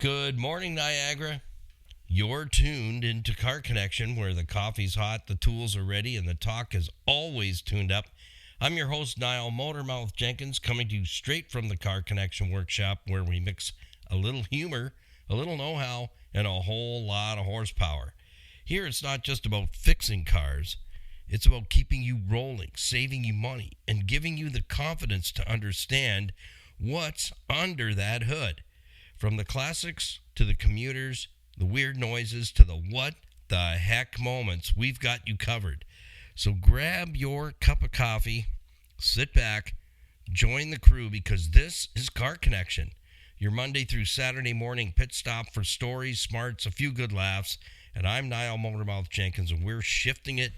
Good morning, Niagara. You're tuned into Car Connection, where the coffee's hot, the tools are ready, and the talk is always tuned up. I'm your host, Niall Motormouth Jenkins, coming to you straight from the Car Connection workshop, where we mix a little humor, a little know-how, and a whole lot of horsepower. Here, it's not just about fixing cars. It's about keeping you rolling, saving you money, and giving you the confidence to understand what's under that hood. From the classics to the commuters, the weird noises to the what the heck moments, we've got you covered. So grab your cup of coffee, sit back, join the crew, because this is Car Connection, your Monday through Saturday morning pit stop for stories, smarts, a few good laughs. And I'm Niall Motormouth Jenkins, and we're shifting it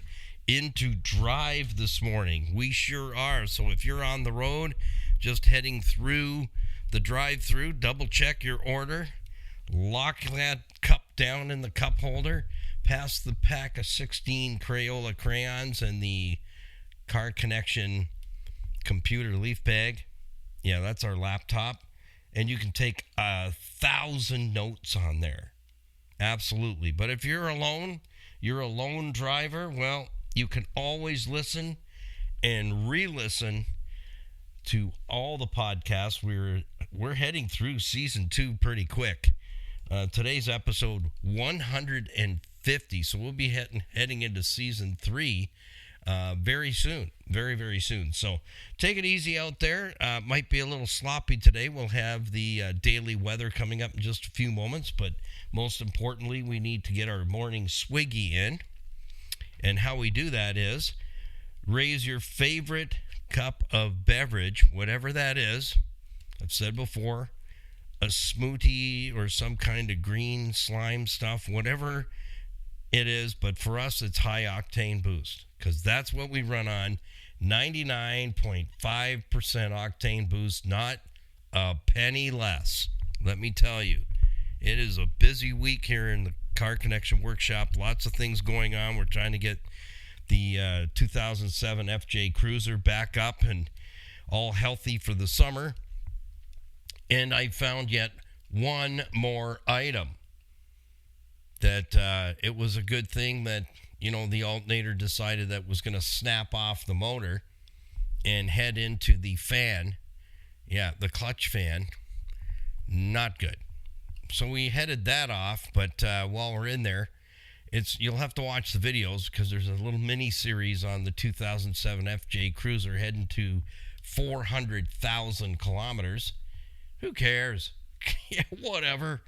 into drive this morning. We sure are. So if you're on the road, just heading through the drive-through, double check your order, lock that cup down in the cup holder, pass the pack of 16 Crayola crayons and the Car Connection computer leaf bag. Yeah, that's our laptop. And you can take 1,000 notes on there. Absolutely. But if you're alone, you're a lone driver, well, you can always listen and re-listen to all the podcasts. We're heading through season 2 pretty quick. Today's episode 150, so we'll be heading into season 3 very soon, very, very soon. So take it easy out there. Might be a little sloppy today. We'll have the daily weather coming up in just a few moments, but most importantly, we need to get our morning swiggy in. And how we do that is raise your favorite cup of beverage, whatever that is. I've said before, a smoothie or some kind of green slime stuff, whatever it is. But for us, it's high octane boost, because that's what we run on. 99.5% octane boost, not a penny less. Let me tell you, it is a busy week here in the Car Connection workshop. Lots of things going on. We're trying to get the 2007 FJ Cruiser back up and all healthy for the summer. And I found yet one more item that it was a good thing that, the alternator decided that was going to snap off the motor and head into the fan. Yeah, the clutch fan. Not good. So we headed that off, but while we're in there, you'll have to watch the videos, because there's a little mini series on the 2007 FJ Cruiser heading to 400,000 kilometers. Who cares? Yeah, whatever.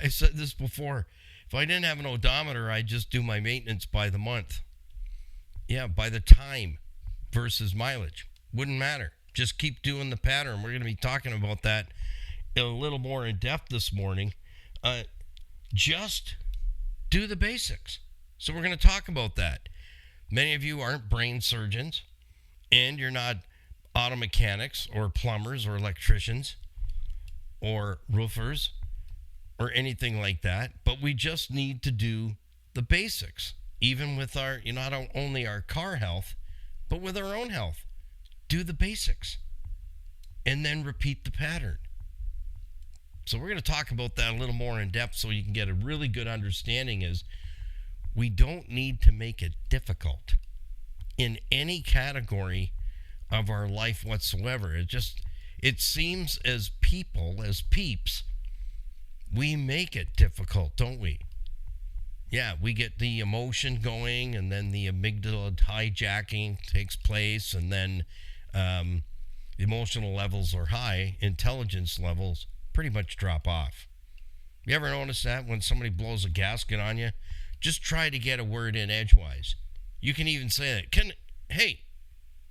I said this before. If I didn't have an odometer, I'd just do my maintenance by the month. Yeah, by the time versus mileage. Wouldn't matter. Just keep doing the pattern. We're going to be talking about that a little more in depth this morning. Just do the basics. So we're going to talk about that. Many of you aren't brain surgeons, and you're not auto mechanics or plumbers or electricians or roofers or anything like that, but we just need to do the basics, even with our, not only our car health, but with our own health. Do the basics and then repeat the pattern. So we're going to talk about that a little more in depth, so you can get a really good understanding. Is we don't need to make it difficult in any category of our life whatsoever. It seems as peeps, we make it difficult, don't we? Yeah, we get the emotion going, and then the amygdala hijacking takes place, and then emotional levels are high, intelligence levels pretty much drop off. You ever notice that when somebody blows a gasket on you? Just try to get a word in edgewise. You can even say that. Hey,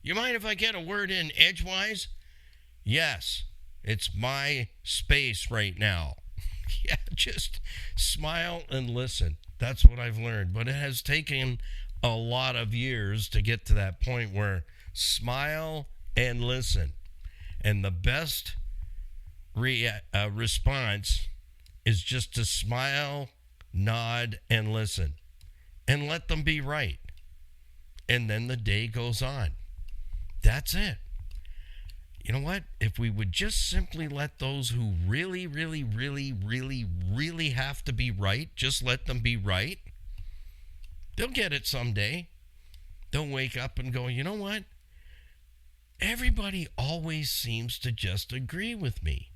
you mind if I get a word in edgewise? Yes, it's my space right now. Yeah, just smile and listen. That's what I've learned. But it has taken a lot of years to get to that point where smile and listen. And the best response is just to smile, nod, and listen. And let them be right. And then the day goes on. That's it. You know what? If we would just simply let those who really, really, really, really, really have to be right, just let them be right, they'll get it someday. They'll wake up and go, you know what? Everybody always seems to just agree with me.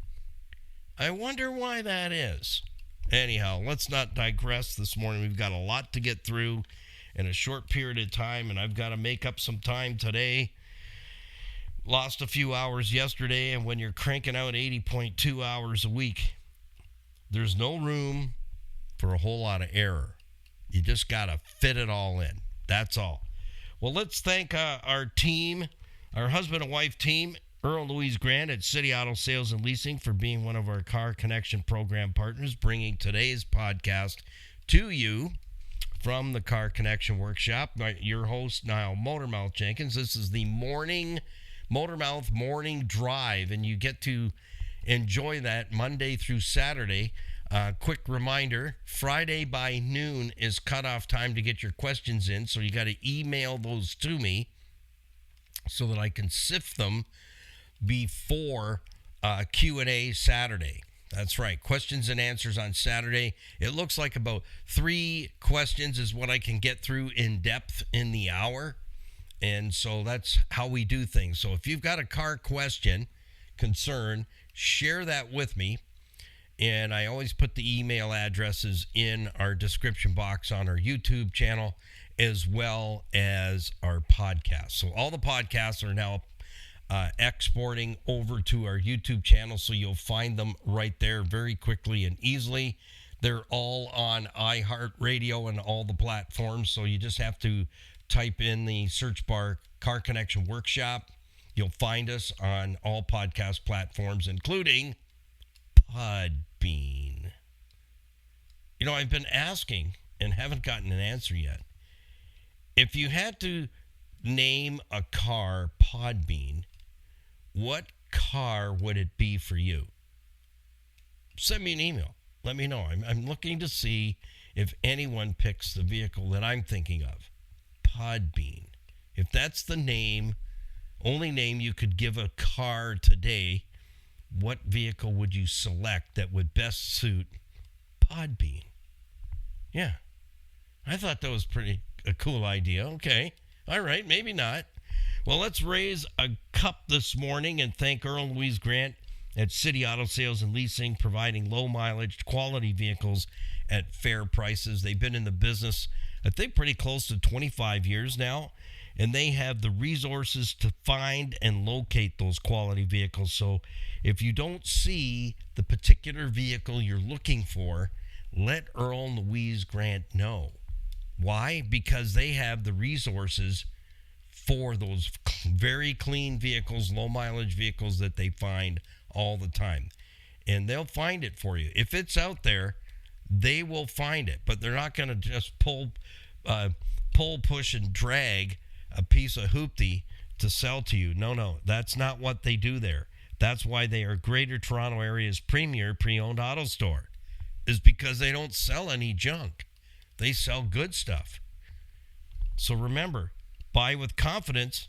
I wonder why that is. Anyhow, let's not digress this morning. We've got a lot to get through in a short period of time, and I've got to make up some time today. Lost a few hours yesterday, and when you're cranking out 80.2 hours a week, there's no room for a whole lot of error. You just got to fit it all in. That's all. Well, let's thank our team, our husband and wife team, Earl and Louise Grant at City Auto Sales and Leasing, for being one of our Car Connection program partners, bringing today's podcast to you from the Car Connection Workshop. Your host, Niall Motormouth Jenkins. This is the Motormouth Morning Drive, and you get to enjoy that Monday through Saturday. Quick reminder, Friday by noon is cutoff time to get your questions in, so you got to email those to me so that I can sift them before Q&A Saturday. That's right, questions and answers on Saturday. It looks like about 3 questions is what I can get through in depth in the hour, and so that's how we do things. So if you've got a car question, concern, share that with me. And I always put the email addresses in our description box on our YouTube channel, as well as our podcast. So all the podcasts are now exporting over to our YouTube channel, so you'll find them right there very quickly and easily. They're all on iHeartRadio and all the platforms, so you just have to type in the search bar Car Connection Workshop. You'll find us on all podcast platforms, including Podbean. You know, I've been asking and haven't gotten an answer yet. If you had to name a car Podbean, what car would it be for you? Send me an email. Let me know. I'm looking to see if anyone picks the vehicle that I'm thinking of. Podbean. If that's the name, only name you could give a car today, what vehicle would you select that would best suit Podbean? Yeah. I thought that was a cool idea. Okay. All right. Maybe not. Well, let's raise a cup this morning and thank Earl and Louise Grant at City Auto Sales and Leasing, providing low mileage, quality vehicles at fair prices. They've been in the business, I think, pretty close to 25 years now, and they have the resources to find and locate those quality vehicles. So if you don't see the particular vehicle you're looking for, let Earl and Louise Grant know. Why? Because they have the resources for those very clean vehicles, low mileage vehicles that they find all the time. And they'll find it for you. If it's out there, they will find it, but they're not going to just pull, push, and drag a piece of hoopty to sell to you. No, that's not what they do there. That's why they are Greater Toronto Area's premier pre-owned auto store, is because they don't sell any junk. They sell good stuff. So remember, buy with confidence,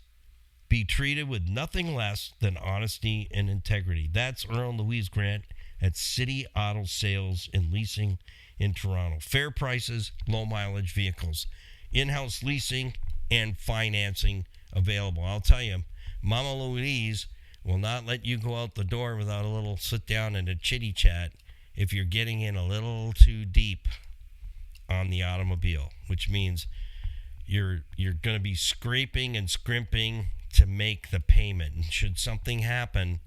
be treated with nothing less than honesty and integrity. That's Earl and Louise Grant at City Auto Sales and Leasing in Toronto. Fair prices, low mileage vehicles, in-house leasing and financing available. I'll tell you, Mama Louise will not let you go out the door without a little sit down and a chitty chat if you're getting in a little too deep on the automobile, which means you're going to be scraping and scrimping to make the payment. And should something happen,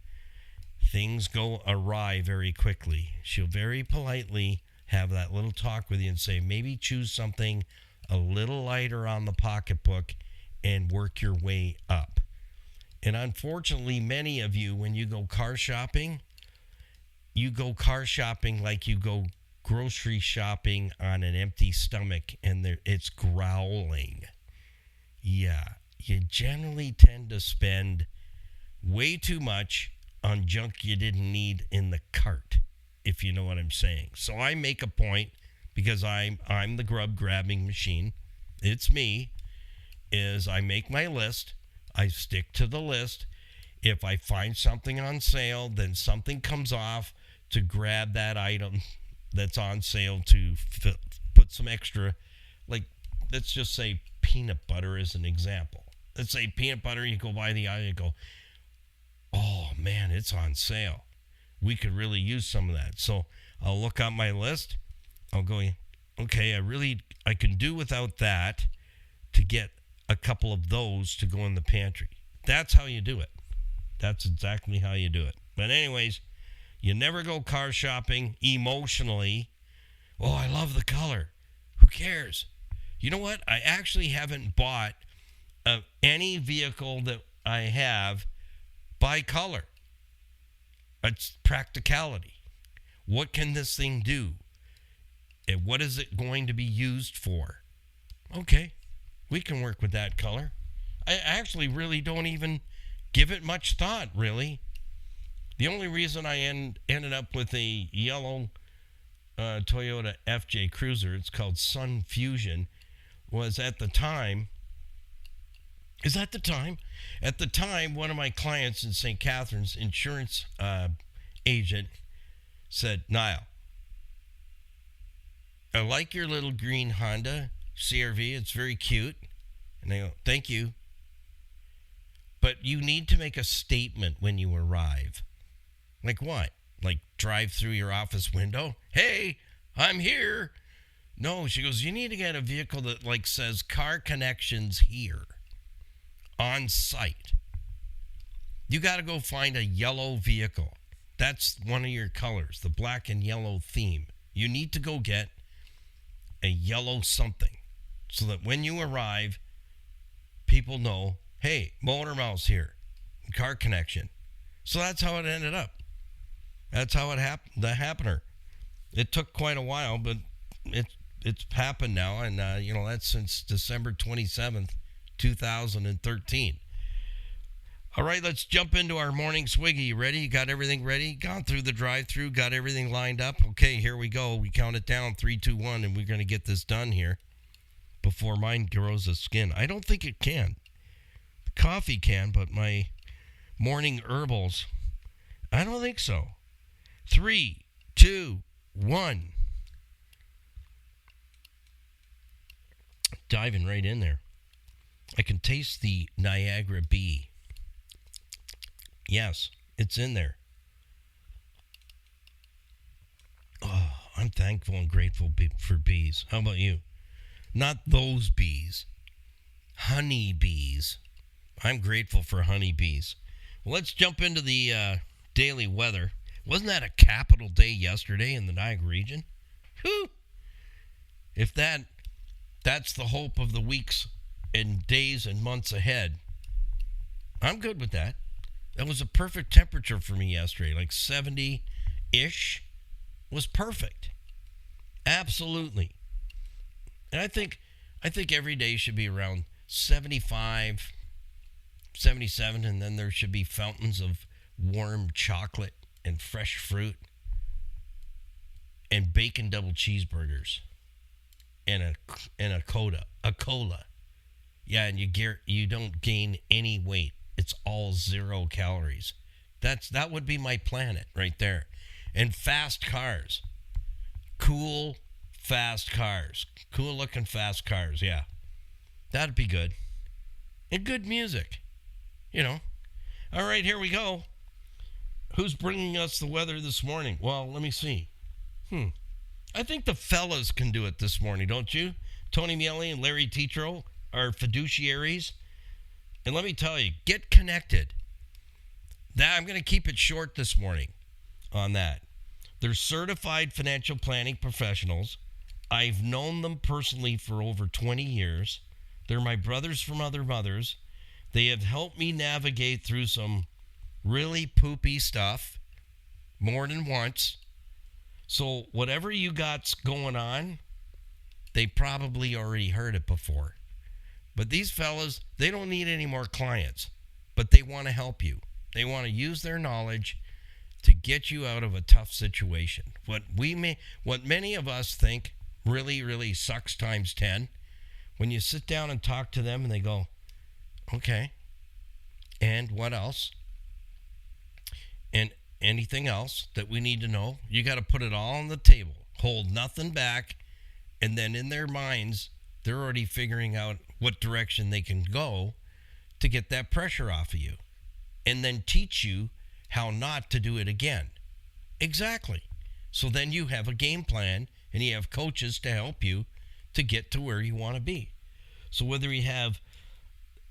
things go awry very quickly. She'll very politely have that little talk with you and say, maybe choose something a little lighter on the pocketbook and work your way up. And unfortunately, many of you, when you go car shopping like you go grocery shopping on an empty stomach, and it's growling. Yeah, you generally tend to spend way too much on junk you didn't need in the cart, if you know what I'm saying. So I make a point, because I'm the grub grabbing machine. It's me, is I make my list. I stick to the list. If I find something on sale, then something comes off to grab that item that's on sale to put some extra, like, let's just say peanut butter as an example. Let's say peanut butter, you go by the aisle and go, oh man, it's on sale. We could really use some of that. So I'll look on my list. I'll go, okay, I can do without that to get a couple of those to go in the pantry. That's how you do it. That's exactly how you do it. But anyways, you never go car shopping emotionally. Oh, I love the color. Who cares? You know what? I actually haven't bought any vehicle that I have by color. It's practicality. What can this thing do? And what is it going to be used for? Okay, we can work with that color. I actually really don't even give it much thought, really. The only reason I ended up with a yellow Toyota FJ Cruiser, it's called Sun Fusion, was at the time, one of my clients in St. Catharines, insurance agent, said, Niall, I like your little green Honda CRV. It's very cute. And I go, thank you. But you need to make a statement when you arrive. Like what? Like drive through your office window? Hey, I'm here. No, she goes, you need to get a vehicle that like says car connections here. On site. You got to go find a yellow vehicle. That's one of your colors, the black and yellow theme. You need to go get a yellow something so that when you arrive, people know, hey, Motormouth's here, car connection. So that's how it ended up. That's how it happened. The happener. It took quite a while, but it's happened now, and that's since December 27th. 2013. All right, let's jump into our morning swiggy. You ready? You got everything ready? Gone through the drive-through, got everything lined up? Okay, here we go. We count it down, 3, 2, 1, and we're going to get this done here before mine grows a skin. I don't think it can. The coffee can, but my morning herbals, I don't think so. 3, 2, 1. Diving right in there. I can taste the Niagara bee. Yes, it's in there. Oh, I'm thankful and grateful for bees. How about you? Not those bees. Honey bees. I'm grateful for honey bees. Well, let's jump into the daily weather. Wasn't that a capital day yesterday in the Niagara region? Whew. If that's the hope of the weeks and days and months ahead, I'm good with that. That was a perfect temperature for me yesterday, like 70-ish was perfect. Absolutely. And I think every day should be around 75, 77, and then there should be fountains of warm chocolate and fresh fruit and bacon double cheeseburgers and a cola. Yeah, and you don't gain any weight. It's all 0 calories. That would be my planet right there. And fast cars. Cool, fast cars. Cool looking fast cars, yeah. That'd be good. And good music. All right, here we go. Who's bringing us the weather this morning? Well, let me see. I think the fellas can do it this morning, don't you? Tony Miele and Larry Tetro are fiduciaries. And let me tell you, get connected. I'm going to keep it short this morning on that. They're certified financial planning professionals. I've known them personally for over 20 years. They're my brothers from other mothers. They have helped me navigate through some really poopy stuff more than once. So whatever you got going on, they probably already heard it before. But these fellas, they don't need any more clients, but they want to help you. They want to use their knowledge to get you out of a tough situation. What many of us think really, really sucks times 10, when you sit down and talk to them and they go, okay, and what else? and anything else that we need to know. You got to put it all on the table, hold nothing back, and then in their minds, they're already figuring out what direction they can go to get that pressure off of you, and then teach you how not to do it again. Exactly. So then you have a game plan, and you have coaches to help you to get to where you want to be. So whether you have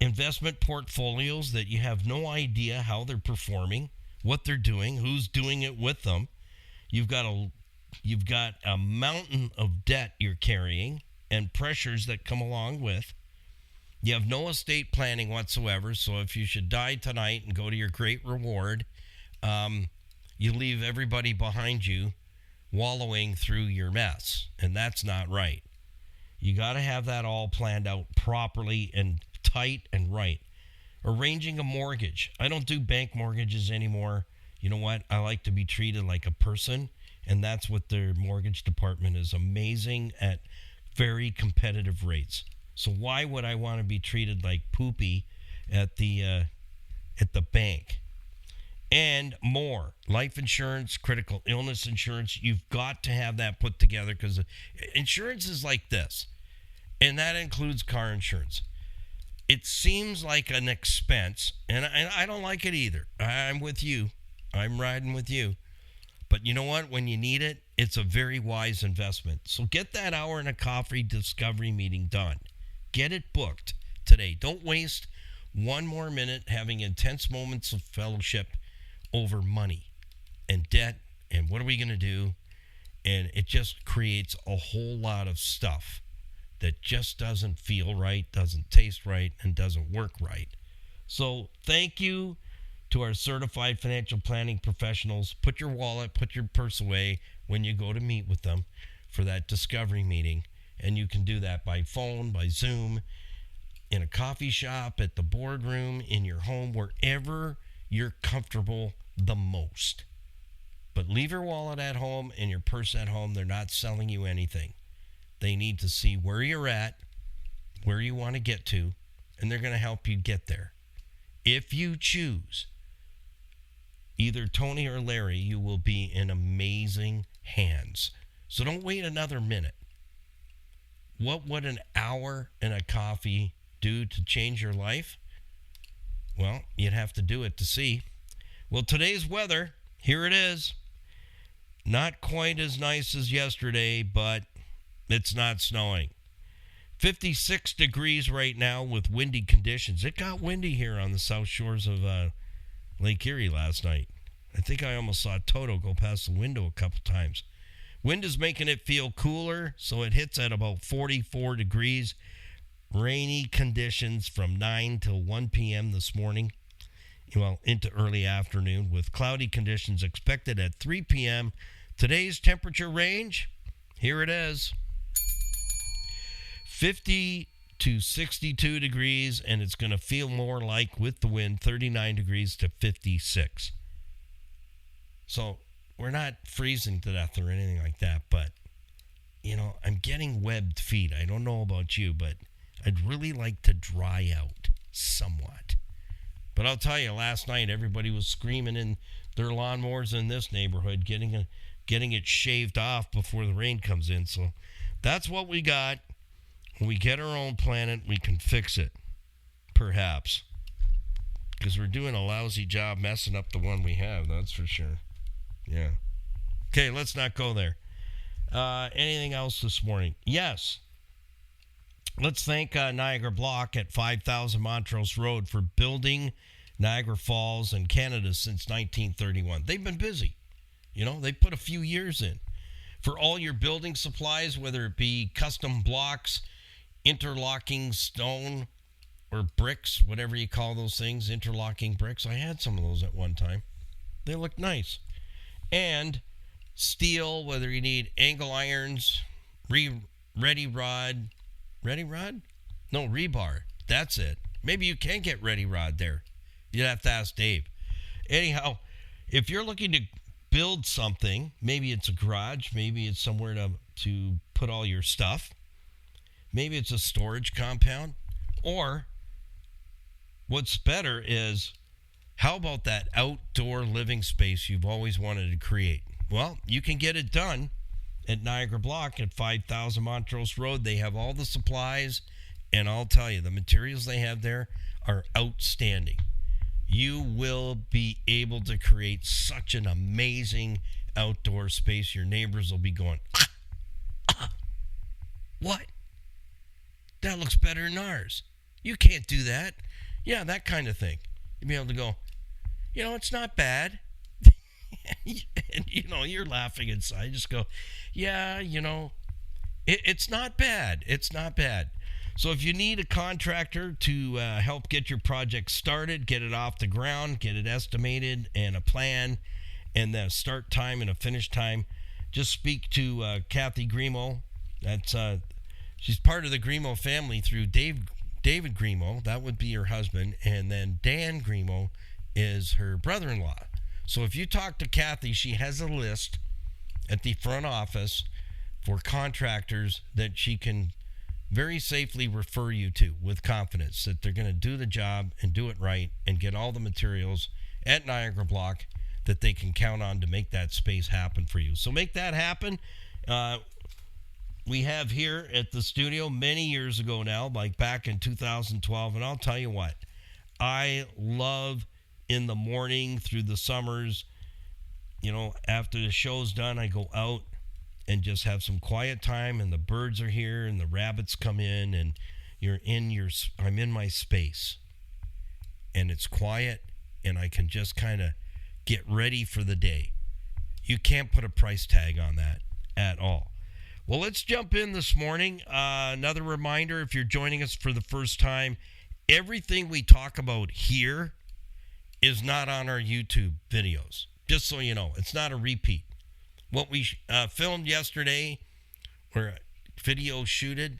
investment portfolios that you have no idea how they're performing, what they're doing, who's doing it with them, you've got a mountain of debt you're carrying and pressures that come along with. You have no estate planning whatsoever, so if you should die tonight and go to your great reward, you leave everybody behind you wallowing through your mess, and that's not right. You got to have that all planned out properly and tight and right. Arranging a mortgage. I don't do bank mortgages anymore. You know what? I like to be treated like a person, and that's what their mortgage department is amazing at, very competitive rates. So why would I want to be treated like poopy at the bank? And more. Life insurance, critical illness insurance. You've got to have that put together, because insurance is like this. And that includes car insurance. It seems like an expense, and I don't like it either. I'm with you. I'm riding with you. But you know what? When you need it, it's a very wise investment. So get that hour and a coffee discovery meeting done. Get it booked today. Don't waste one more minute having intense moments of fellowship over money and debt and what are we going to do. And it just creates a whole lot of stuff that just doesn't feel right, doesn't taste right, and doesn't work right. So thank you to our certified financial planning professionals. Put your wallet, put your purse away when you go to meet with them for that discovery meeting. And you can do that by phone, by Zoom, in a coffee shop, at the boardroom, in your home, wherever you're comfortable the most. But leave your wallet at home and your purse at home. They're not selling you anything. They need to see where you're at, where you want to get to, and they're going to help you get there. If you choose either Tony or Larry, you will be in amazing hands. So don't wait another minute. What would an hour and a coffee do to change your life? Well, you'd have to do it to see. Well, today's weather, here it is. Not quite as nice as yesterday, but it's not snowing. 56 degrees right now with windy conditions. It got windy here on the south shores of Lake Erie last night. I think I almost saw Toto go past the window a couple times. Wind is making it feel cooler, so it hits at about 44 degrees. Rainy conditions from 9 till 1 p.m. this morning. Well, into early afternoon, with cloudy conditions expected at 3 p.m. Today's temperature range, here it is. 50 to 62 degrees, and it's going to feel more like, with the wind, 39 degrees to 56. So we're not freezing to death or anything like that, but, you know, I'm getting webbed feet. I don't know about you, but I'd really like to dry out somewhat. But I'll tell you, last night everybody was screaming in their lawnmowers in this neighborhood, getting it shaved off before the rain comes in. So that's what we got. When we get our own planet, we can fix it, perhaps, because we're doing a lousy job messing up the one we have, that's for sure. Yeah. Okay, let's not go there. Anything else this morning? Yes. Let's thank Niagara Block at 5000 Montrose Road for building Niagara Falls and Canada since 1931. They've been busy. You know, they put a few years in. For all your building supplies, whether it be custom blocks, interlocking stone, or bricks, whatever you call those things, interlocking bricks. I had some of those at one time. They look nice. And steel, whether you need angle irons, ready rod. No, rebar. That's it. Maybe you can get ready rod there. You'd have to ask Dave. Anyhow, if you're looking to build something, maybe it's a garage, maybe it's somewhere to put all your stuff, maybe it's a storage compound, or what's better is How about that outdoor living space you've always wanted to create? Well, you can get it done at Niagara Block at 5000 Montrose Road. They have all the supplies, and I'll tell you, the materials they have there are outstanding. You will be able to create such an amazing outdoor space. Your neighbors will be going, what? That looks better than ours. You can't do that. Yeah, that kind of thing. You'll be able to go, it's not bad. And, you're laughing inside. Just go, yeah, it's not bad. It's not bad. So if you need a contractor to help get your project started, get it off the ground, get it estimated and a plan and the start time and a finish time, just speak to Kathy Grimo. That's she's part of the Grimo family through David Grimo. That would be her husband. And then Dan Grimo is her brother-in-law. So if you talk to Kathy, she has a list at the front office for contractors that she can very safely refer you to with confidence that they're going to do the job and do it right and get all the materials at Niagara Block that they can count on to make that space happen for you. So make that happen. We have here at the studio many years ago now, like back in 2012, and I'll tell you what, I love in the morning through the summers, after the show's done, I go out and just have some quiet time, and the birds are here and the rabbits come in, and I'm in my space, and it's quiet, and I can just kind of get ready for the day. You can't put a price tag on that at all. Well, let's jump in this morning. Another reminder, if you're joining us for the first time, everything we talk about here is not on our YouTube videos. Just so you know, it's not a repeat. What we filmed yesterday, or video shooted,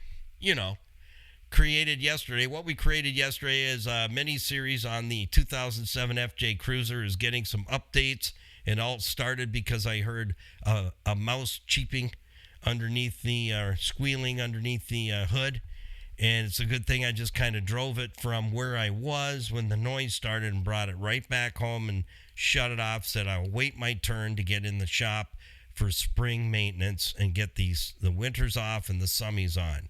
created yesterday. What we created yesterday is a mini-series on the 2007 FJ Cruiser is getting some updates. It all started because I heard a mouse cheeping underneath squealing underneath the hood. And it's a good thing I just kind of drove it from where I was when the noise started and brought it right back home and shut it off. Said I'll wait my turn to get in the shop for spring maintenance and get the winters off and the summies on.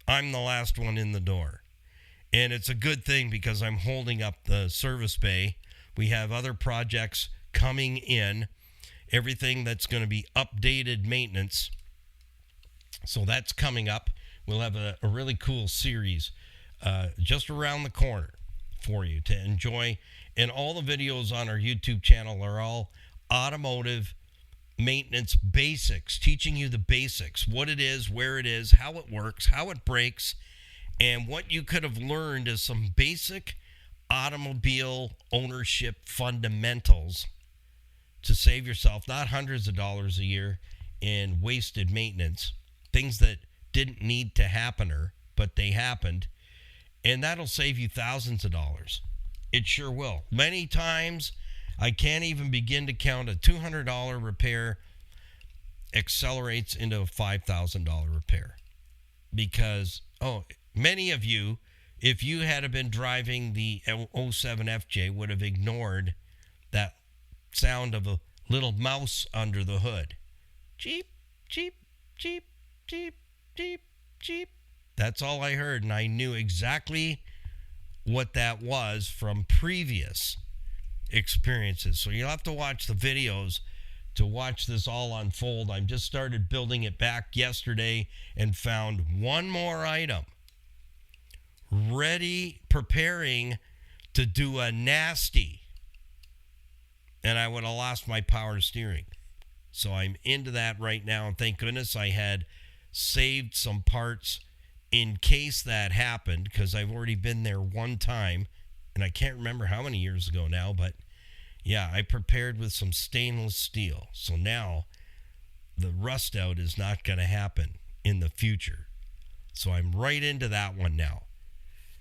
I'm the last one in the door. And it's a good thing because I'm holding up the service bay. We have other projects coming in, everything that's going to be updated maintenance. So that's coming up. We'll have a really cool series just around the corner for you to enjoy. And all the videos on our YouTube channel are all automotive maintenance basics, teaching you the basics, what it is, where it is, how it works, how it breaks, and what you could have learned as some basic automobile ownership fundamentals to save yourself not hundreds of dollars a year in wasted maintenance, things that didn't need to happen, but they happened, and that'll save you thousands of dollars. It sure will. Many times, I can't even begin to count a $200 repair accelerates into a $5,000 repair because, many of you, if you had been driving the 07 FJ, would have ignored that sound of a little mouse under the hood. Cheep, cheep, cheep, cheep, cheep, cheep. That's all I heard, and I knew exactly what that was from previous experiences. So you'll have to watch the videos to watch this all unfold. I just started building it back yesterday and found one more item ready, preparing to do a nasty, and I would have lost my power steering. So I'm into that right now, and thank goodness I had saved some parts in case that happened, because I've already been there one time, and I can't remember how many years ago now, but yeah, I prepared with some stainless steel. So now the rust out is not going to happen in the future. So I'm right into that one now.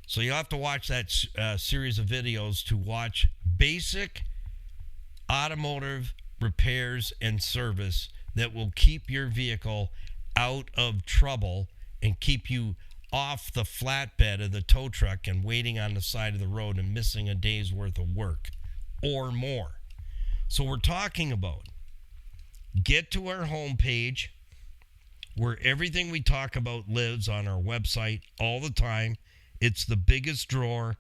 So you'll have to watch that series of videos to watch basic automotive repairs and service that will keep your vehicle out of trouble and keep you off the flatbed of the tow truck and waiting on the side of the road and missing a day's worth of work or more. So we're talking about get to our homepage where everything we talk about lives on our website all the time. It's the biggest drawer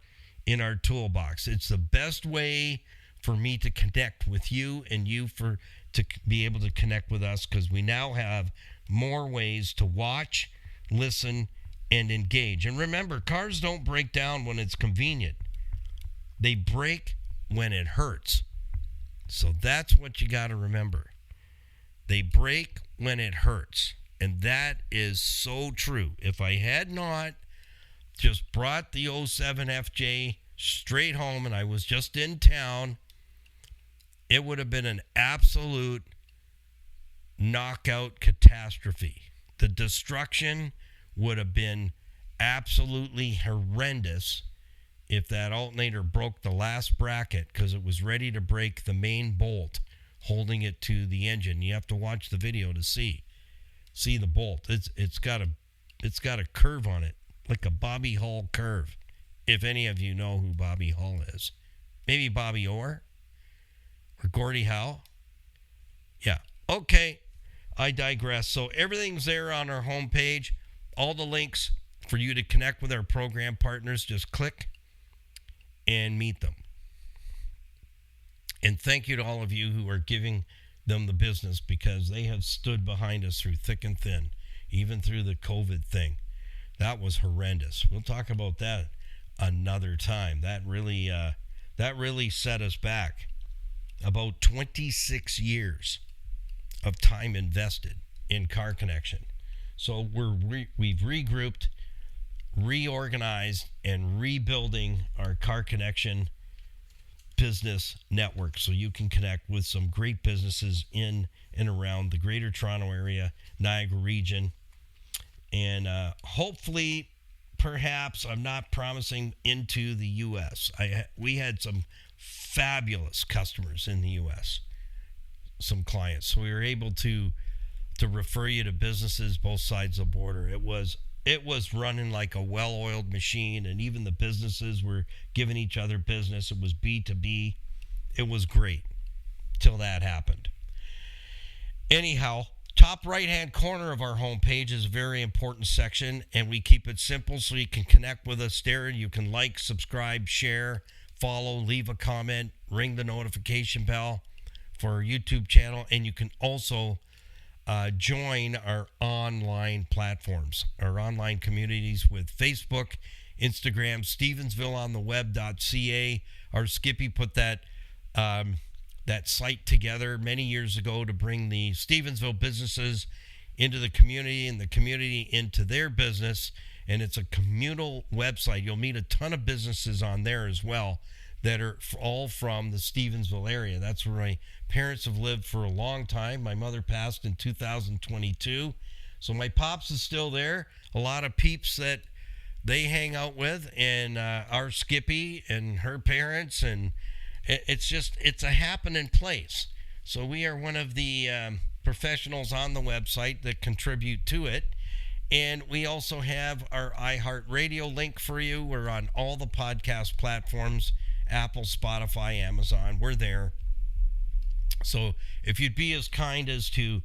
in our toolbox. It's the best way for me to connect with you and you to be able to connect with us, because we now have more ways to watch, listen, and engage. And remember, cars don't break down when it's convenient. They break when it hurts. So that's what you got to remember. They break when it hurts. And that is so true. If I had not just brought the 07 FJ straight home and I was just in town, it would have been an absolute knockout catastrophe. The destruction would have been absolutely horrendous if that alternator broke the last bracket, because it was ready to break the main bolt holding it to the engine. You have to watch the video to see the bolt. It's got a curve on it, like a Bobby Hull curve. If any of you know who Bobby Hull is, maybe Bobby Orr or Gordie Howe. Yeah. Okay. I digress. So everything's there on our homepage. All the links for you to connect with our program partners. Just click and meet them. And thank you to all of you who are giving them the business, because they have stood behind us through thick and thin, even through the COVID thing. That was horrendous. We'll talk about that another time. That really set us back about 26 years of time invested in Car Connection. So we've regrouped, reorganized, and rebuilding our Car Connection business network so you can connect with some great businesses in and around the Greater Toronto Area, Niagara region, and hopefully, perhaps, I'm not promising, into the U.S. We had some fabulous customers in the U.S., some clients, so we were able to refer you to businesses both sides of the border. It was running like a well-oiled machine, and even the businesses were giving each other business. It was B2B. It was great till that happened. Anyhow, top right-hand corner of our homepage is a very important section, and we keep it simple so you can connect with us there. You can like, subscribe, share, follow, leave a comment, ring the notification bell for our YouTube channel, and you can also join our online platforms, our online communities with Facebook, Instagram, Stevensvilleontheweb.ca. Our Skippy put that site together many years ago to bring the Stevensville businesses into the community and the community into their business. And it's a communal website. You'll meet a ton of businesses on there as well that are all from the Stevensville area. That's where my parents have lived for a long time. My mother passed in 2022. So my pops is still there. A lot of peeps that they hang out with, and our Skippy and her parents, and it's a happening place. So we are one of the professionals on the website that contribute to it. And we also have our iHeartRadio link for you. We're on all the podcast platforms, Apple, Spotify, Amazon. We're there. So if you'd be as kind as to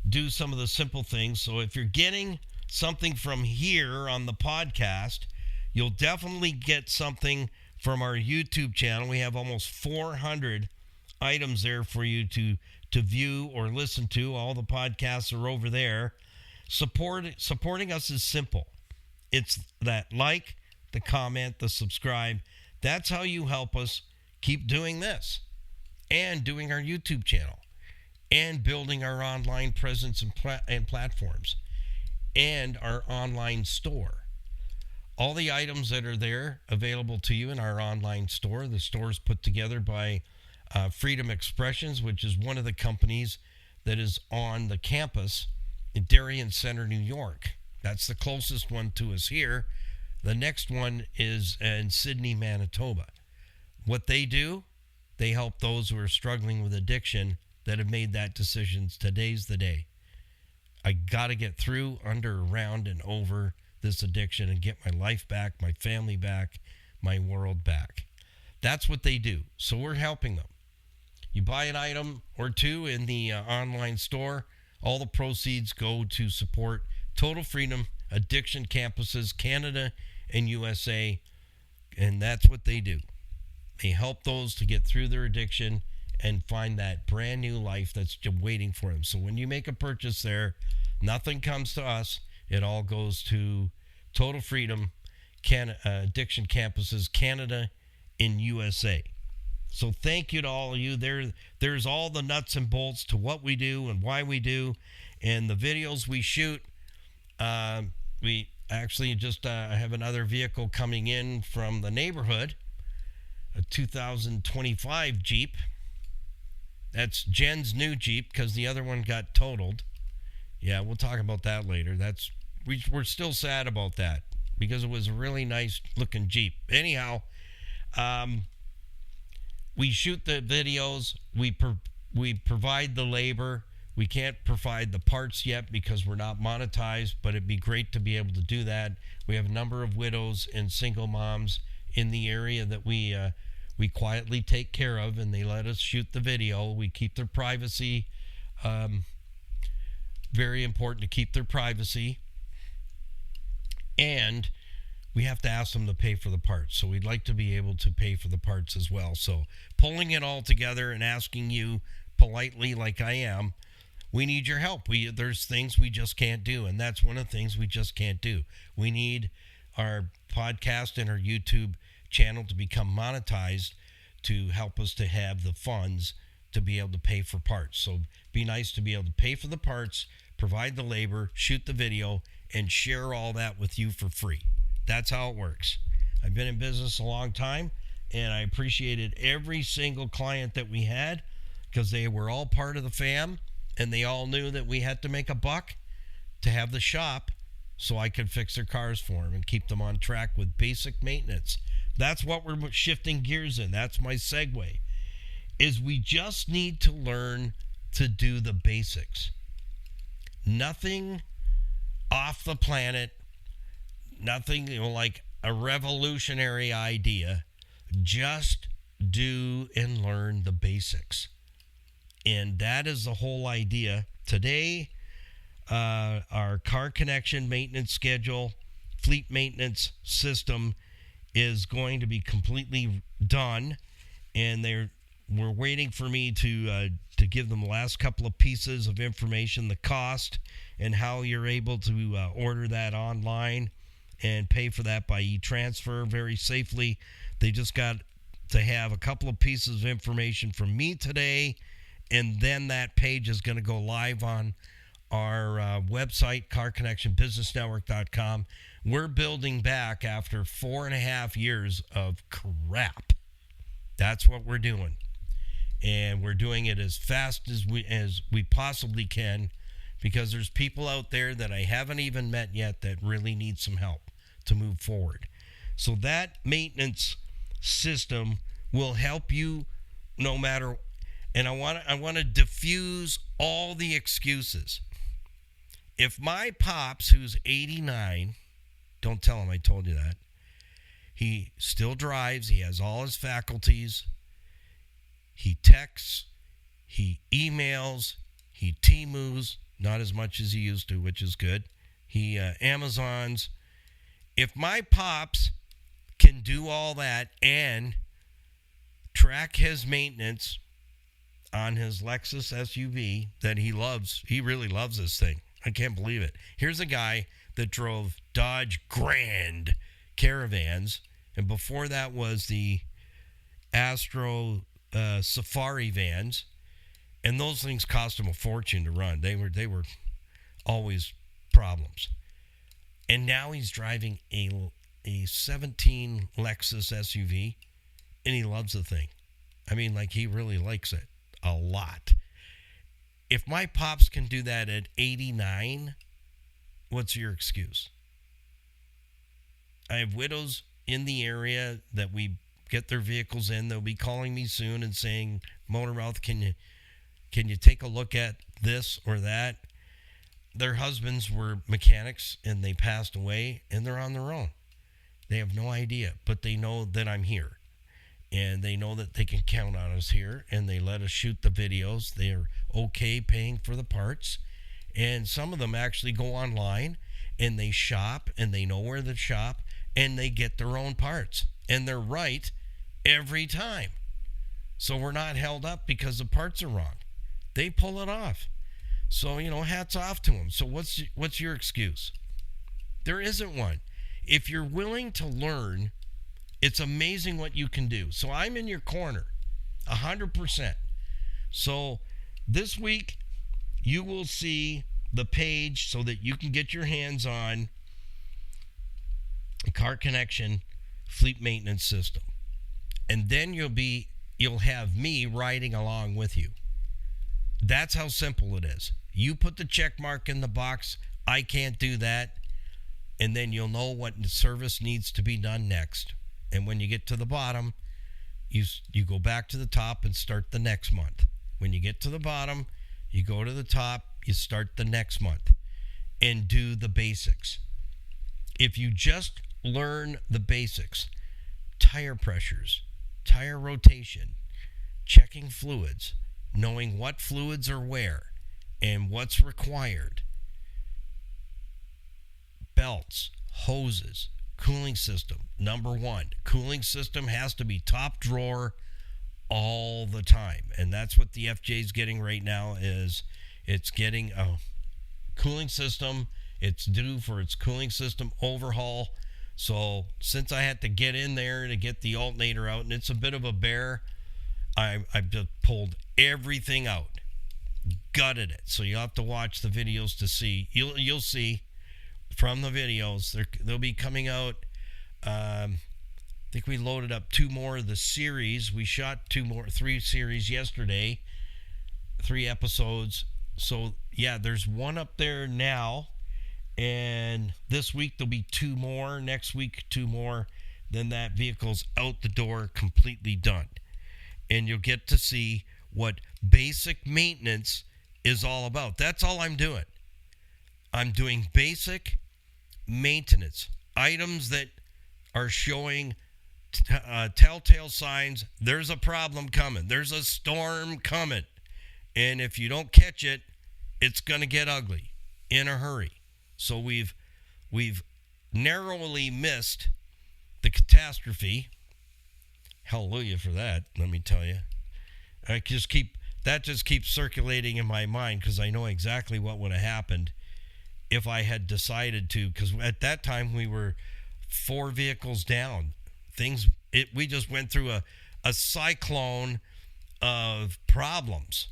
do some of the simple things. So if you're getting something from here on the podcast, you'll definitely get something from our YouTube channel. We have almost 400 items there for you to view or listen to. All the podcasts are over there. Supporting us is simple. It's that like, the comment, the subscribe. That's how you help us keep doing this and doing our YouTube channel and building our online presence and platforms and our online store. All the items that are there available to you in our online store. The store is put together by Freedom Expressions, which is one of the companies that is on the campus in Darien Center, New York. That's the closest one to us here. The next one is in Sydney, Manitoba. What they do, they help those who are struggling with addiction that have made that decision. Today's the day. I got to get through, under, around, and over this addiction and get my life back, my family back, my world back. That's what they do. So we're helping them. You buy an item or two in the online store, all the proceeds go to support Total Freedom Addiction Campuses, Canada and USA. And that's what they do. They help those to get through their addiction and find that brand new life that's just waiting for them. So when you make a purchase there, nothing comes to us. It all goes to Total Freedom Addiction Campuses, Canada and USA. So thank you to all of you. There's all the nuts and bolts to what we do and why we do, and the videos we shoot. We actually just have another vehicle coming in from the neighborhood, a 2025 Jeep. That's Jen's new Jeep because the other one got totaled. Yeah, we'll talk about that later. We're still sad about that because it was a really nice looking Jeep. Anyhow, we shoot the videos. We provide the labor. We can't provide the parts yet because we're not monetized, but it'd be great to be able to do that. We have a number of widows and single moms in the area that we quietly take care of, and they let us shoot the video. We keep their privacy. Very important to keep their privacy. And we have to ask them to pay for the parts. So we'd like to be able to pay for the parts as well. So pulling it all together and asking you politely, like I am, we need your help. There's things we just can't do, and that's one of the things we just can't do. We need our podcast and our YouTube channel to become monetized to help us to have the funds to be able to pay for parts. So be nice to be able to pay for the parts, provide the labor, shoot the video, and share all that with you for free. That's how it works. I've been in business a long time, and I appreciated every single client that we had because they were all part of the fam, and they all knew that we had to make a buck to have the shop so I could fix their cars for them and keep them on track with basic maintenance. That's what we're shifting gears in. That's my segue, is we just need to learn to do the basics. Nothing off the planet, nothing like a revolutionary idea. Just do and learn the basics. And that is the whole idea. Today, our car connection maintenance schedule, fleet maintenance system is going to be completely done. And we're waiting for me to give them the last couple of pieces of information, the cost, and how you're able to order that online and pay for that by e-transfer very safely. They just got to have a couple of pieces of information from me today, and then that page is going to go live on our website, carconnectionbusinessnetwork.com. We're building back after 4.5 years of crap. That's what we're doing. And we're doing it as fast as we possibly can, because there's people out there that I haven't even met yet that really need some help to move forward. So that maintenance system will help you no matter. And I want to diffuse all the excuses. If my pops, who's 89, don't tell him I told you that, he still drives, he has all his faculties, he texts, he emails, he Temus, not as much as he used to, which is good. He Amazons. If my pops can do all that and track his maintenance on his Lexus SUV that he loves, he really loves this thing. I can't believe it. Here's a guy that drove Dodge Grand Caravans, and before that was the Astro Safari vans, and those things cost him a fortune to run. They were always problems. And now he's driving a 17 Lexus SUV, and he loves the thing. I mean, like, he really likes it a lot. If my pops can do that at 89, what's your excuse? I have widows in the area that we get their vehicles in. They'll be calling me soon and saying, Motormouth, can you take a look at this or that? Their husbands were mechanics and they passed away, and they're on their own. They have no idea, but they know that I'm here. And they know that they can count on us here, and they let us shoot the videos. They're okay paying for the parts. And some of them actually go online and they shop, and they know where to shop, and they get their own parts. And they're right every time. So we're not held up because the parts are wrong. They pull it off. So, hats off to them. So what's your excuse? There isn't one. If you're willing to learn, it's amazing what you can do. So I'm in your corner, 100%. So this week, you will see the page so that you can get your hands on a Car Connection fleet maintenance system. And then you'll have me riding along with you. That's how simple it is. You put the check mark in the box, I can't do that, and then you'll know what service needs to be done next. And when you get to the bottom, you go back to the top and start the next month. When you get to the bottom, you go to the top, you start the next month and do the basics. If you just learn the basics, tire pressures, tire rotation, checking fluids, knowing what fluids are where and what's required, belts, hoses, cooling system. Number one, cooling system has to be top drawer all the time. And that's what the FJ is getting right now, is it's getting a cooling system. It's due for its cooling system overhaul. So since I had to get in there to get the alternator out, and it's a bit of a bear, I've just pulled everything out, gutted it. So you'll have to watch the videos to see. You'll see from the videos. They'll be coming out. I think we loaded up 2 more of the series. We shot 3 series yesterday, 3 episodes. So yeah, there's 1 up there now, and this week there'll be 2 more. Next week 2 more. Then that vehicle's out the door, completely done, and you'll get to see what basic maintenance is all about. That's all I'm doing. I'm doing basic maintenance, items that are showing telltale signs. There's a problem coming. There's a storm coming. And if you don't catch it, it's going to get ugly in a hurry. So we've narrowly missed the catastrophe. Hallelujah for that, let me tell you. That just keeps circulating in my mind, because I know exactly what would have happened if I had decided to, because at that time we were 4 vehicles down. We just went through a cyclone of problems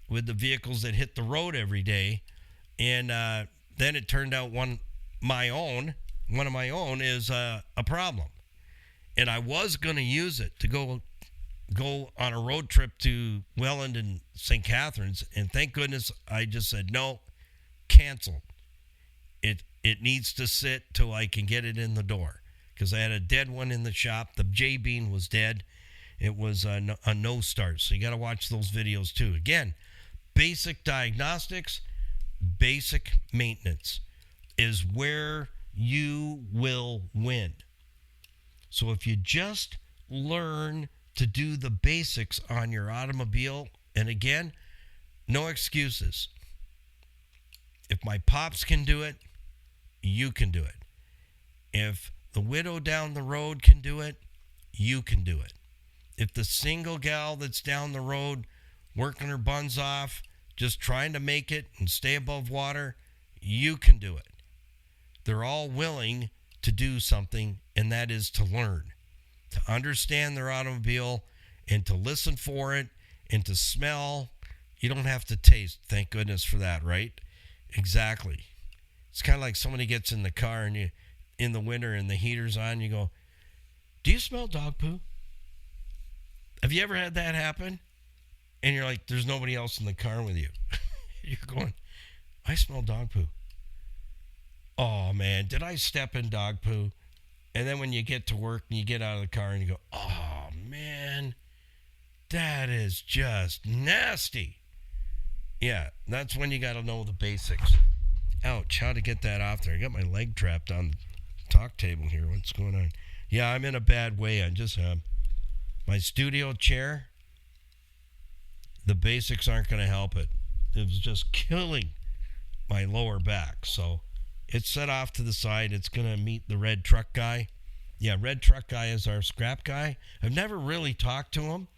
with the vehicles that hit the road every day. And then it turned out one of my own is a problem. And I was going to use it to go on a road trip to Welland and St. Catharines. And thank goodness I just said, no, cancel. It needs to sit till I can get it in the door, because I had a dead one in the shop. The J-bean was dead. It was a no start. So you got to watch those videos too. Again, basic diagnostics, basic maintenance is where you will win. So if you just learn to do the basics on your automobile, and again, no excuses. If my pops can do it, you can do it. If the widow down the road can do it, you can do it. If the single gal that's down the road working her buns off, just trying to make it and stay above water, you can do it. They're all willing to do something, and that is to learn, to understand their automobile, and to listen for it, and to smell. You don't have to taste. Thank goodness for that, right? Exactly. It's kind of like somebody gets in the car and you, in the winter and the heater's on, you go, do you smell dog poo? Have you ever had that happen? And you're like, there's nobody else in the car with you. You're going, I smell dog poo. Oh man, did I step in dog poo? And then when you get to work and you get out of the car and you go, oh man, that is just nasty. Yeah, that's when you got to know the basics. Ouch, how to get that off there. I got my leg trapped on the talk table here. What's going on? Yeah, I'm in a bad way. I just My studio chair, the basics aren't going to help it. It was just killing my lower back. So it's set off to the side. It's going to meet the red truck guy. Yeah, red truck guy is our scrap guy. I've never really talked to him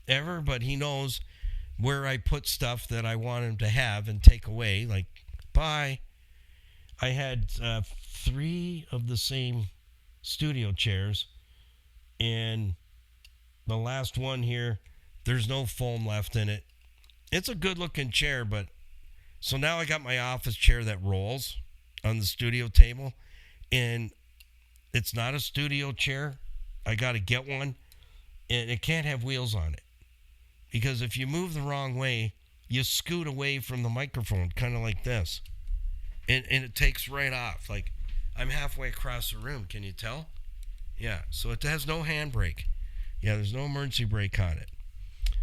ever, but he knows where I put stuff that I want him to have and take away. Like, bye. I had 3 of the same studio chairs, and the last one here, there's no foam left in it. It's a good looking chair, but so now I got my office chair that rolls on the studio table, and it's not a studio chair. I got to get one, and it can't have wheels on it, because if you move the wrong way, you scoot away from the microphone, kind of like this, and it takes right off. Like, I'm halfway across the room. Can you tell? Yeah, so it has no handbrake. Yeah, there's no emergency brake on it.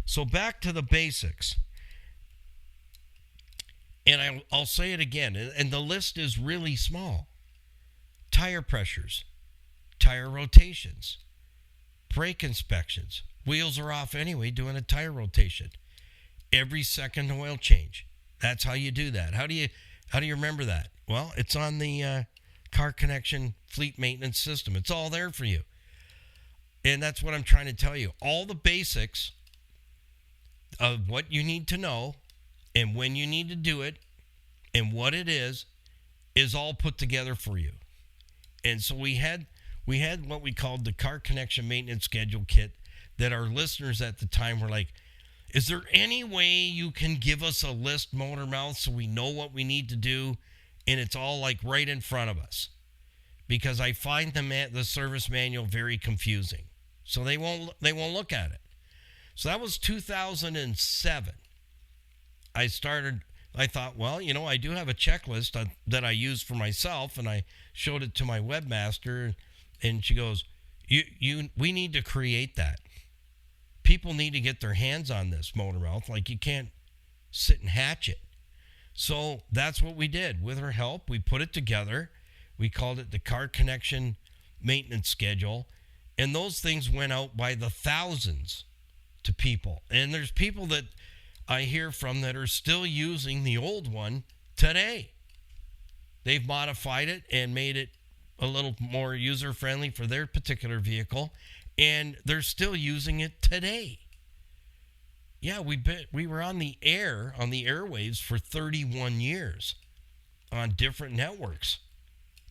So back to the basics. And I'll say it again, and the list is really small. Tire pressures, tire rotations, brake inspections. Wheels are off anyway, doing a tire rotation. Every second oil change. That's how you do that. How do you remember that? Well, it's on the Car Connection fleet maintenance system. It's all there for you. And that's what I'm trying to tell you. All the basics of what you need to know and when you need to do it and what it is all put together for you. And so we had what we called the Car Connection maintenance schedule kit that our listeners at the time were like, is there any way you can give us a list, Motormouth, so we know what we need to do and it's all like right in front of us? Because I find the service manual very confusing. So they won't look at it. So that was 2007. I thought, well, I do have a checklist that I use for myself, and I showed it to my webmaster, and she goes, we need to create that. People need to get their hands on this, Motormouth. Like, you can't sit and hatch it. So that's what we did. With her help, we put it together. We called it the Car Connection maintenance schedule. And those things went out by the thousands to people. And there's people that I hear from that are still using the old one today. They've modified it and made it a little more user-friendly for their particular vehicle. And they're still using it today. Yeah, we were on the airwaves for 31 years on different networks.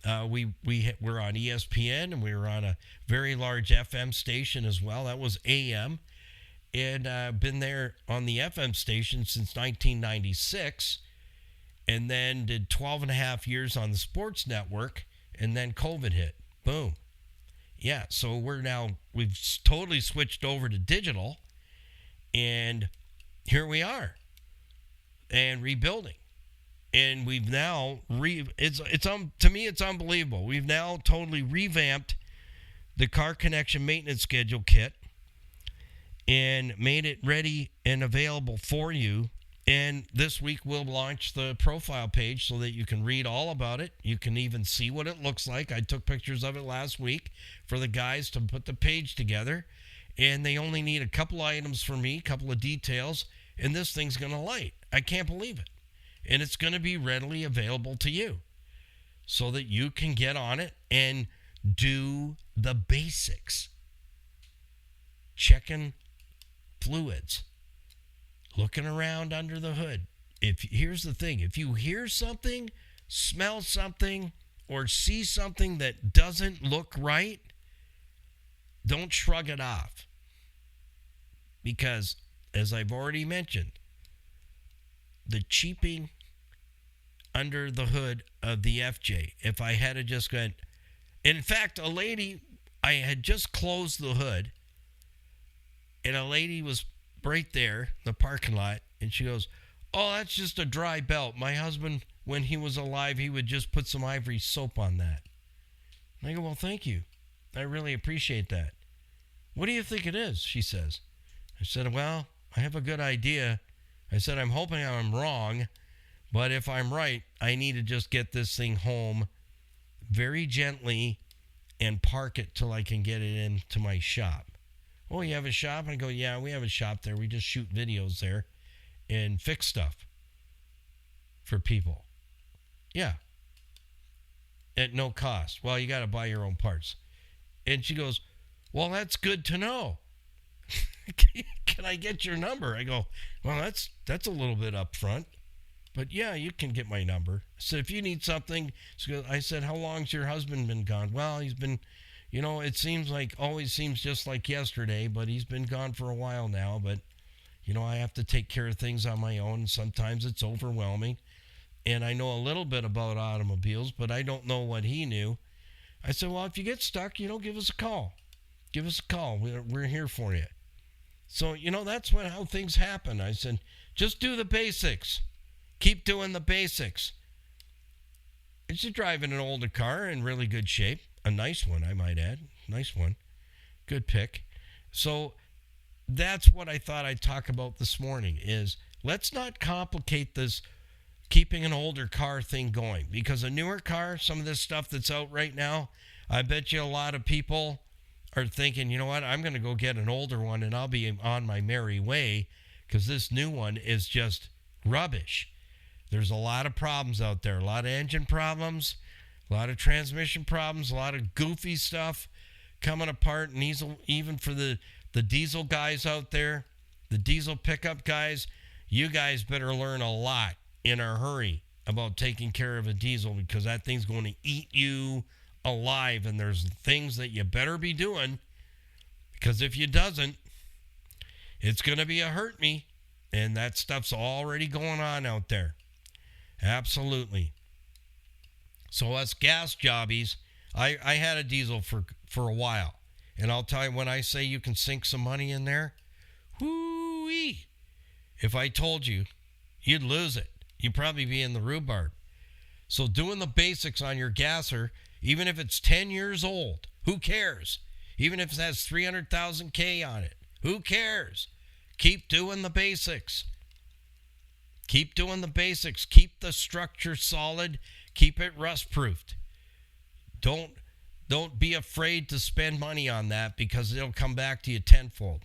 We were on ESPN, and we were on a very large FM station as well. That was AM. And I've been there on the FM station since 1996, and then did 12 and a half years on the sports network, and then COVID hit. Boom. Yeah, so we've totally switched over to digital, and here we are, and rebuilding. And we've now to me it's unbelievable. We've now totally revamped the Car Connection maintenance schedule kit and made it ready and available for you. And this week we'll launch the profile page so that you can read all about it. You can even see what it looks like. I took pictures of it last week for the guys to put the page together. And they only need a couple items from me, a couple of details, and this thing's going to light. I can't believe it. And it's going to be readily available to you so that you can get on it and do the basics. Checking fluids, looking around under the hood. Here's the thing, if you hear something, smell something, or see something that doesn't look right, don't shrug it off. Because, as I've already mentioned, the cheaping under the hood of the FJ, if I had to just go, in fact, I had just closed the hood, and a lady was right there in the parking lot, and she goes, oh, that's just a dry belt. My husband, when he was alive, he would just put some Ivory soap on that. And I go, well, thank you. I really appreciate that. What do you think it is? She says. I said, well, I have a good idea. I said, I'm hoping I'm wrong, but if I'm right, I need to just get this thing home very gently and park it till I can get it into my shop. Oh, you have a shop? And I go, yeah, we have a shop there. We just shoot videos there and fix stuff for people. Yeah. At no cost. Well, you got to buy your own parts. And she goes, well, that's good to know. Can I get your number? I go, well, that's a little bit upfront. But yeah, you can get my number. So if you need something, so I said, how long's your husband been gone? Well, he's been, it seems like, always seems just like yesterday, but he's been gone for a while now. But, I have to take care of things on my own. Sometimes it's overwhelming. And I know a little bit about automobiles, but I don't know what he knew. I said, well, if you get stuck, give us a call. Give us a call. We're here for you. So, that's how things happen. I said, just do the basics. Keep doing the basics. She's driving an older car in really good shape. A nice one, I might add. Nice one. Good pick. So that's what I thought I'd talk about this morning is let's not complicate this keeping an older car thing going. Because a newer car, some of this stuff that's out right now, I bet you a lot of people are thinking, you know what, I'm going to go get an older one and I'll be on my merry way because this new one is just rubbish. There's a lot of problems out there, a lot of engine problems, a lot of transmission problems, a lot of goofy stuff coming apart. And even for the diesel guys out there, the diesel pickup guys, you guys better learn a lot in a hurry about taking care of a diesel because that thing's going to eat you alive, and there's things that you better be doing because if you doesn't, it's going to be a hurt me, and that stuff's already going on out there. Absolutely. So us gas jobbies, I had a diesel for a while, and I'll tell you, when I say you can sink some money in there, whoo-wee, if I told you, you'd lose it. You'd probably be in the rhubarb. So doing the basics on your gasser, even if it's 10 years old, who cares? Even if it has 300,000 K on it, who cares? Keep doing the basics. Keep doing the basics. Keep the structure solid. Keep it rust-proofed. Don't be afraid to spend money on that because it'll come back to you tenfold.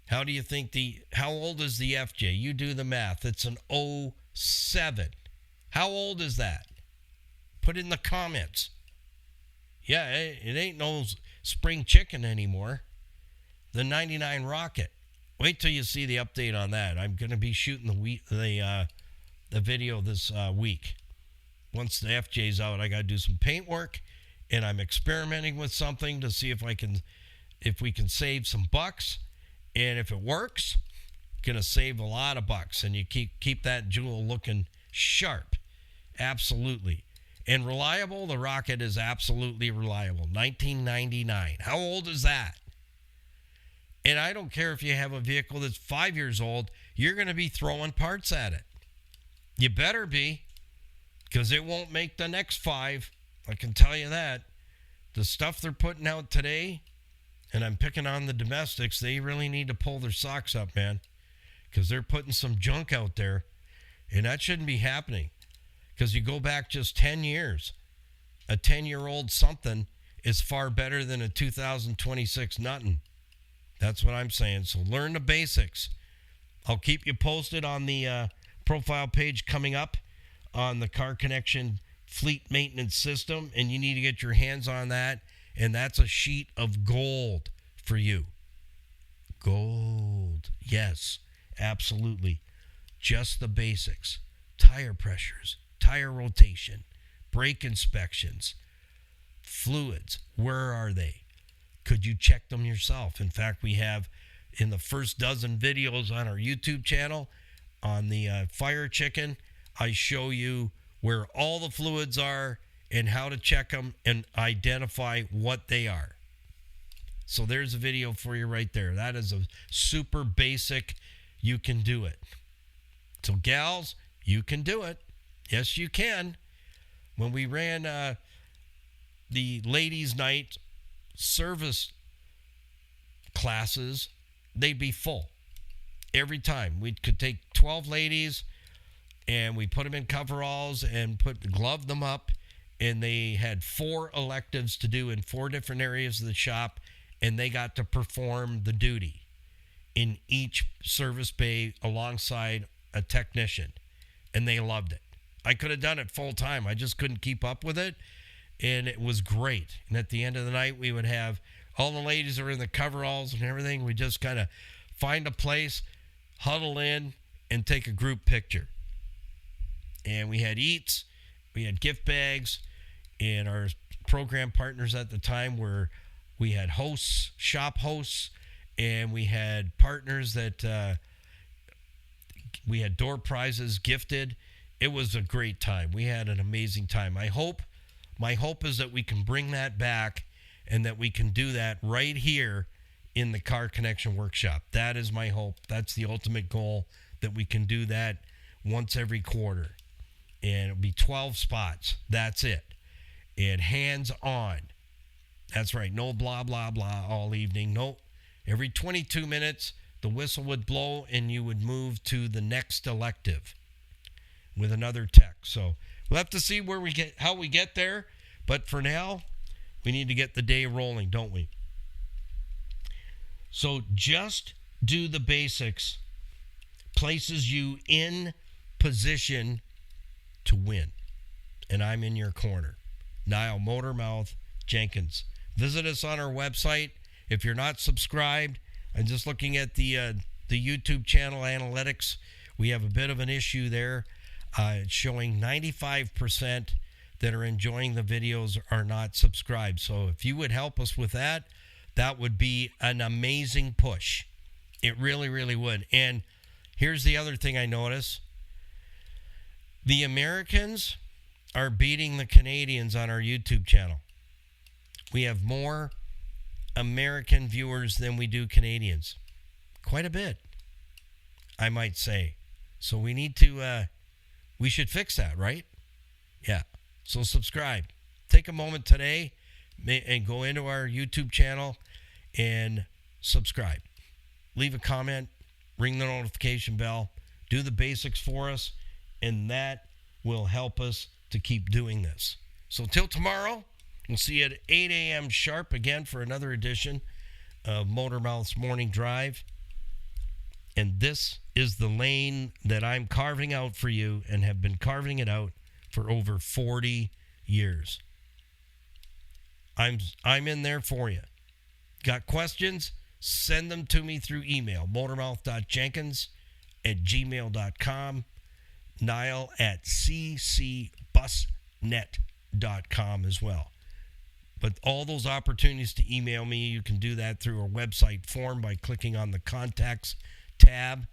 How do you think how old is the FJ? You do the math. It's an 07. How old is that? Put it in the comments. Yeah, it ain't no spring chicken anymore. The 99 Rocket. Wait till you see the update on that. I'm going to be shooting the video this week. Once the FJ's out, I got to do some paint work, and I'm experimenting with something to see if we can save some bucks. And if it works, going to save a lot of bucks, and you keep that jewel looking sharp. Absolutely. And reliable, the Rocket is absolutely reliable. 1999. How old is that? And I don't care if you have a vehicle that's 5 years old, you're going to be throwing parts at it. You better be, because it won't make the next 5. I can tell you that. The stuff they're putting out today, and I'm picking on the domestics, they really need to pull their socks up, man, because they're putting some junk out there, and that shouldn't be happening. Because you go back just 10 years, a 10-year-old something is far better than a 2026 nothing. That's what I'm saying. So learn the basics. I'll keep you posted on the profile page coming up on the Car Connection fleet maintenance system, and you need to get your hands on that, and that's a sheet of gold for you. Gold. Yes, absolutely. Just the basics. Tire pressures. Tire rotation, brake inspections, fluids, where are they? Could you check them yourself? In fact, we have in the first dozen videos on our YouTube channel, on the Fire Chicken, I show you where all the fluids are and how to check them and identify what they are. So there's a video for you right there. That is a super basic. You can do it. So gals, you can do it. Yes, you can. When we ran the ladies' night service classes, they'd be full every time. We could take 12 ladies and we put them in coveralls and glove them up, and they had 4 electives to do in 4 different areas of the shop, and they got to perform the duty in each service bay alongside a technician, and they loved it. I could have done it full time. I just couldn't keep up with it, and it was great. And at the end of the night, we would have all the ladies are in the coveralls and everything. We just kind of find a place, huddle in, and take a group picture. And we had eats, we had gift bags, and our program partners at the time were, we had hosts, shop hosts, and we had partners that we had door prizes gifted. It was a great time. We had an amazing time. My hope is that we can bring that back and that we can do that right here in the Car Connection Workshop. That is my hope. That's the ultimate goal, that we can do that once every quarter. And it'll be 12 spots. That's it. And hands on. That's right. No blah, blah, blah all evening. Nope. Every 22 minutes, the whistle would blow and you would move to the next elective with another tech. So we'll have to see how we get there. But for now, we need to get the day rolling, don't we? So just do the basics places you in position to win. And I'm in your corner. Niall Motormouth Jenkins. Visit us on our website. If you're not subscribed, I'm just looking at the YouTube channel analytics. We have a bit of an issue there. It's showing 95% that are enjoying the videos are not subscribed. So if you would help us with that, that would be an amazing push. It really, really would. And here's the other thing I notice. The Americans are beating the Canadians on our YouTube channel. We have more American viewers than we do Canadians. Quite a bit, I might say. So we need to, we should fix that, right? Yeah. So subscribe. Take a moment today and go into our YouTube channel and subscribe. Leave a comment, ring the notification bell, do the basics for us, and that will help us to keep doing this. So till tomorrow, we'll see you at 8 a.m. sharp again for another edition of Motormouth's Morning Drive. And this is the lane that I'm carving out for you and have been carving it out for over 40 years. I'm in there for you. Got questions? Send them to me through email, motormouth.jenkins@gmail.com, niall@ccbusnet.com as well. But all those opportunities to email me, you can do that through our website form by clicking on the Contacts tab.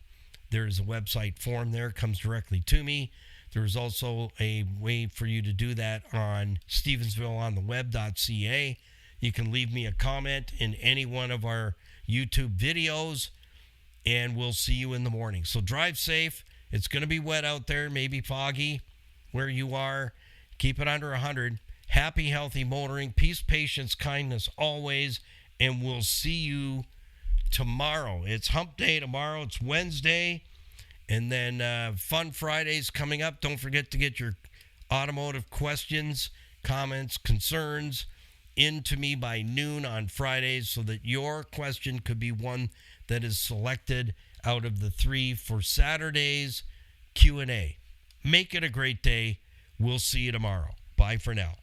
There's a website form there. It comes directly to me. There's also a way for you to do that on Stevensvilleontheweb.ca. You can leave me a comment in any one of our YouTube videos, and we'll see you in the morning. So drive safe. It's going to be wet out there, maybe foggy where you are. Keep it under 100. Happy, healthy motoring. Peace, patience, kindness always. And we'll see you tomorrow. It's hump day tomorrow. It's Wednesday. And then Fun Fridays coming up. Don't forget to get your automotive questions, comments, concerns into me by noon on Fridays so that your question could be one that is selected out of the 3 for Saturday's Q&A. Make it a great day. We'll see you tomorrow. Bye for now.